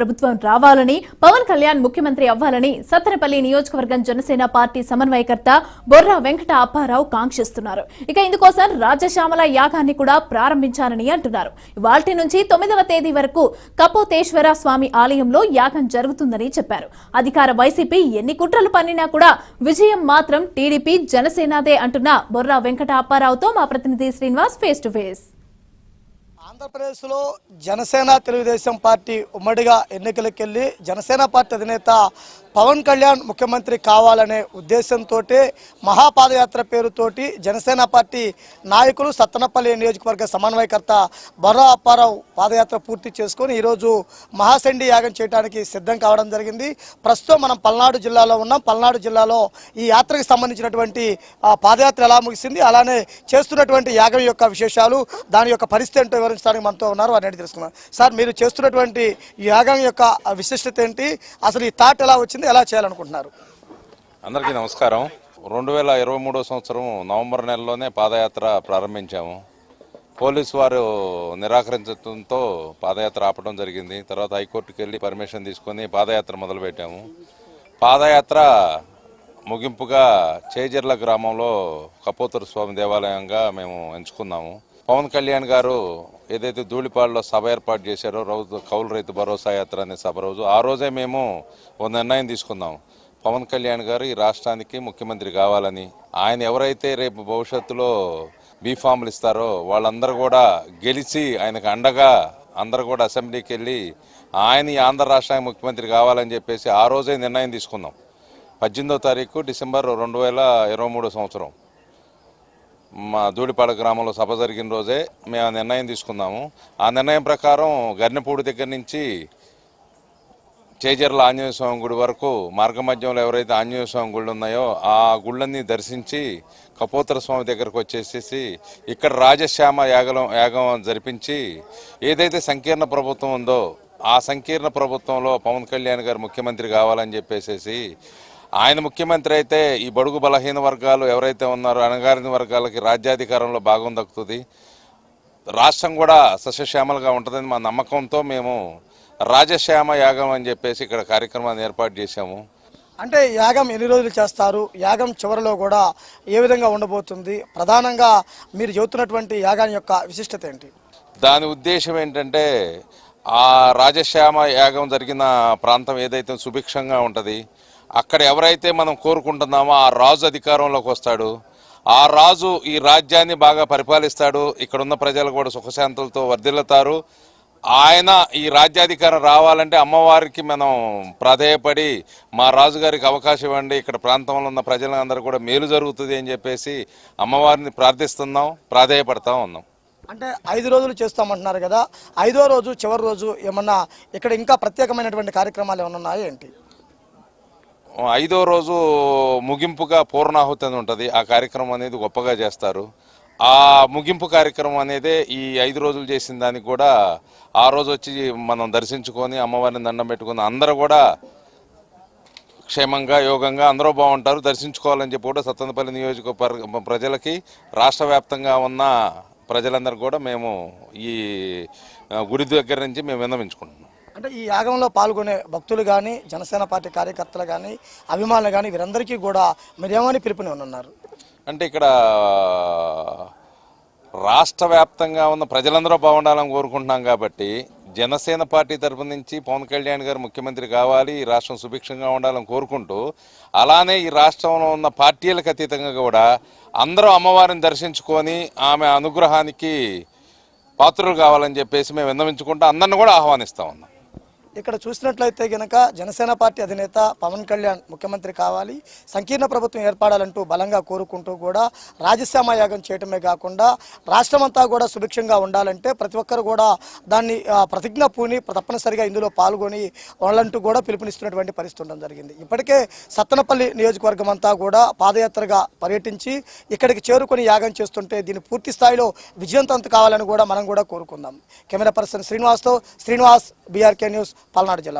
ప్రభుత్వం రావాలని, పవన్ కళ్యాణ్ ముఖ్యమంత్రి అవ్వాలని సత్తెనపల్లి నియోజకవర్గం జనసేన పార్టీ సమన్వయకర్త బొర్రా వెంకట అప్పారావు కాంక్షిస్తున్నారు. ఇక ఇందుకోసం రాజశ్యామల యాగాన్ని కూడా ప్రారంభించాలని అంటున్నారు. ఇవాల్టి నుంచి 9వ తేదీ వరకు కపోతేశ్వర స్వామి ఆలయంలో యాగం జరుగుతుందని చెప్పారు. అధికార వైసీపీ ఎన్ని కుట్రలు పన్నినా కూడా విజయం మాత్రం టీడీపీ జనసేనదే అంటున్న బొర్రా వెంకట అప్పారావుతో మా ప్రతినిధి శ్రీనివాస్ ఫేస్ టు ఫేస్. ఆంధ్రప్రదేశ్లో జనసేన తెలుగుదేశం పార్టీ ఉమ్మడిగా ఎన్నికలకెళ్లి జనసేన పార్టీ అధినేత పవన్ కళ్యాణ్ ముఖ్యమంత్రి కావాలనే ఉద్దేశంతో మహాపాదయాత్ర పేరుతోటి జనసేన పార్టీ నాయకులు సత్తెనపల్లి నియోజకవర్గ సమన్వయకర్త బొర్రా అప్పారావు పాదయాత్ర పూర్తి చేసుకొని ఈరోజు మహాశండి యాగం చేయడానికి సిద్ధం కావడం జరిగింది. ప్రస్తుతం మనం పల్నాడు జిల్లాలో ఉన్నాం. పల్నాడు జిల్లాలో ఈ యాత్రకు సంబంధించినటువంటి పాదయాత్ర ఎలా ముగిసింది, అలానే చేస్తున్నటువంటి యాగం యొక్క విశేషాలు, దాని యొక్క పరిస్థితి ఏంటో వివరించడానికి మనతో ఉన్నారు. వారిని తెలుసుకున్నాం. సార్, మీరు చేస్తున్నటువంటి యాగం యొక్క విశిష్టత ఏంటి, అసలు ఈ థాట్ ఎలా వచ్చింది, ఎలా చేయాలనుకుంటున్నారు? అందరికీ నమస్కారం. 2023 సంవత్సరం నవంబర్ నెలలోనే పాదయాత్ర ప్రారంభించాము. పోలీసు వారు నిరాకరించడంతో పాదయాత్ర ఆపడం జరిగింది. తర్వాత హైకోర్టుకి వెళ్ళి పర్మిషన్ తీసుకొని పాదయాత్ర మొదలుపెట్టాము. పాదయాత్ర ముగింపుగా చేజర్ల గ్రామంలో కపోతర స్వామి దేవాలయంగా మేము ఎంచుకున్నాము. పవన్ కళ్యాణ్ గారు ఏదైతే ధూళిపాడులో సభ ఏర్పాటు చేశారో, కౌలు రైతు భరోసా యాత్ర అనే సభ రోజు, ఆ రోజే మేము ఒక నిర్ణయం తీసుకున్నాం. పవన్ కళ్యాణ్ గారు ఈ రాష్ట్రానికి ముఖ్యమంత్రి కావాలని, ఆయన ఎవరైతే రేపు భవిష్యత్తులో బీఫామ్లు ఇస్తారో వాళ్ళందరూ కూడా గెలిచి ఆయనకు అండగా అందరూ కూడా అసెంబ్లీకి వెళ్ళి ఆయన ఈ ఆంధ్ర రాష్ట్రానికి ముఖ్యమంత్రి కావాలని చెప్పేసి ఆ రోజే నిర్ణయం తీసుకున్నాం. 18వ తారీఖు డిసెంబర్ 2023 సంవత్సరం మా ధూళిపాడ గ్రామంలో సభ జరిగిన రోజే మేము ఆ నిర్ణయం తీసుకున్నాము. ఆ నిర్ణయం ప్రకారం గర్నెపూడి దగ్గర నుంచి చేజర్ల ఆంజనేయ స్వామి గుడి వరకు మార్గమధ్యంలో ఎవరైతే ఆంజనేయ స్వామి గుళ్ళు ఉన్నాయో ఆ గుళ్ళన్నీ దర్శించి కపోతర స్వామి దగ్గరకు వచ్చేసేసి ఇక్కడ రాజశ్యామ యాగం జరిపించి ఏదైతే సంకీర్ణ ప్రభుత్వం ఉందో ఆ సంకీర్ణ ప్రభుత్వంలో పవన్ కళ్యాణ్ గారు ముఖ్యమంత్రి కావాలని చెప్పేసి, ఆయన ముఖ్యమంత్రి అయితే ఈ బడుగు బలహీన వర్గాలు ఎవరైతే ఉన్నారో అణగారిన వర్గాలకి రాజ్యాధికారంలో భాగం దక్కుతుంది, రాష్ట్రం కూడా సస్యశ్యామలుగా ఉంటుందని మా నమ్మకంతో మేము రాజశ్యామ యాగం అని చెప్పేసి ఇక్కడ కార్యక్రమాన్ని ఏర్పాటు చేశాము. అంటే యాగం ఎన్ని రోజులు చేస్తారు, యాగం చివరిలో కూడా ఏ విధంగా ఉండబోతుంది, ప్రధానంగా మీరు చెబుతున్నటువంటి యాగాన్ని యొక్క విశిష్టత ఏంటి? దాని ఉద్దేశం ఏంటంటే, ఆ రాజశ్యామ యాగం జరిగిన ప్రాంతం ఏదైతే సుభిక్షంగా ఉంటుంది, అక్కడ ఎవరైతే మనం కోరుకుంటున్నామో ఆ రాజు అధికారంలోకి వస్తాడు, ఆ రాజు ఈ రాజ్యాన్ని బాగా పరిపాలిస్తాడు, ఇక్కడున్న ప్రజలు కూడా సుఖశాంతులతో వర్ధిల్లుతారు. ఆయన ఈ రాజ్యాధికారం రావాలంటే అమ్మవారికి మనం ప్రాధేయపడి మా రాజుగారికి అవకాశం ఇవ్వండి, ఇక్కడ ప్రాంతంలో ఉన్న ప్రజలందరూ కూడా మేలు జరుగుతుంది అని చెప్పేసి అమ్మవారిని ప్రార్థిస్తున్నాం, ప్రాధేయపడతా ఉన్నాం. అంటే 5 రోజులు చేస్తామంటున్నారు కదా, 5వ రోజు చివరి రోజు ఏమన్నా ఇక్కడ ఇంకా ప్రత్యేకమైనటువంటి కార్యక్రమాలు ఏమన్నా ఉన్నాయా ఏంటి? 5వ రోజు ముగింపుగా పూర్ణాహుతి అని ఉంటుంది. ఆ కార్యక్రమం అనేది గొప్పగా చేస్తారు. ఆ ముగింపు కార్యక్రమం అనేది ఈ 5 రోజులు చేసిన దానికి కూడా ఆ రోజు వచ్చి మనం దర్శించుకొని అమ్మవారిని దండం పెట్టుకుని అందరూ కూడా క్షేమంగా యోగంగా అందరూ బాగుంటారు, దర్శించుకోవాలని చెప్పి కూడా సత్తెనపల్లి నియోజకవర్గ ప్రజలకి, రాష్ట్ర వ్యాప్తంగా ఉన్న ప్రజలందరూ కూడా మేము ఈ గుడి దగ్గర నుంచి మేము విన్నవించుకుంటున్నాం. అంటే ఈ యాగంలో పాల్గొనే భక్తులు కానీ, జనసేన పార్టీ కార్యకర్తలు కానీ, అభిమానులు కానీ, వీరందరికీ కూడా మీరేమని పిలుపునివ్వనున్నారు? అంటే ఇక్కడ రాష్ట్ర వ్యాప్తంగా ఉన్న ప్రజలందరూ బాగుండాలని కోరుకుంటున్నాం కాబట్టి జనసేన పార్టీ తరఫు నుంచి పవన్ కళ్యాణ్ గారు ముఖ్యమంత్రి కావాలి, ఈ రాష్ట్రం సుభిక్షంగా ఉండాలని కోరుకుంటూ, అలానే ఈ రాష్ట్రంలో ఉన్న పార్టీలకు అతీతంగా కూడా అందరూ అమ్మవారిని దర్శించుకొని ఆమె అనుగ్రహానికి పాత్రులు కావాలని చెప్పేసి మేము విన్నవించుకుంటూ అందరిని కూడా ఆహ్వానిస్తా ఉన్నాం. ఇక్కడ చూసినట్లయితే గనక జనసేన పార్టీ అధినేత పవన్ కళ్యాణ్ ముఖ్యమంత్రి కావాలి, సంకీర్ణ ప్రభుత్వం ఏర్పడాలంటూ బలంగా కోరుకుంటూ కూడా రాజశ్యామ యాగం చేయటమే కాకుండా రాష్ట్రమంతా కూడా సుభిక్షంగా ఉండాలంటే ప్రతి ఒక్కరు కూడా దాన్ని ప్రతిజ్ఞ పూని తప్పనిసరిగా ఇందులో పాల్గొని వాళ్ళంటూ కూడా పిలుపునిస్తున్నటువంటి పరిస్థితి ఉండడం జరిగింది. ఇప్పటికే సత్తెనపల్లి నియోజకవర్గం అంతా కూడా పాదయాత్రగా పర్యటించి ఇక్కడికి చేరుకొని యాగం చేస్తుంటే దీన్ని పూర్తి స్థాయిలో విజయవంతం కావాలని కూడా మనం కూడా కోరుకుందాం. Camera person Srinivas, BRK news, Palnadu జిల్లా.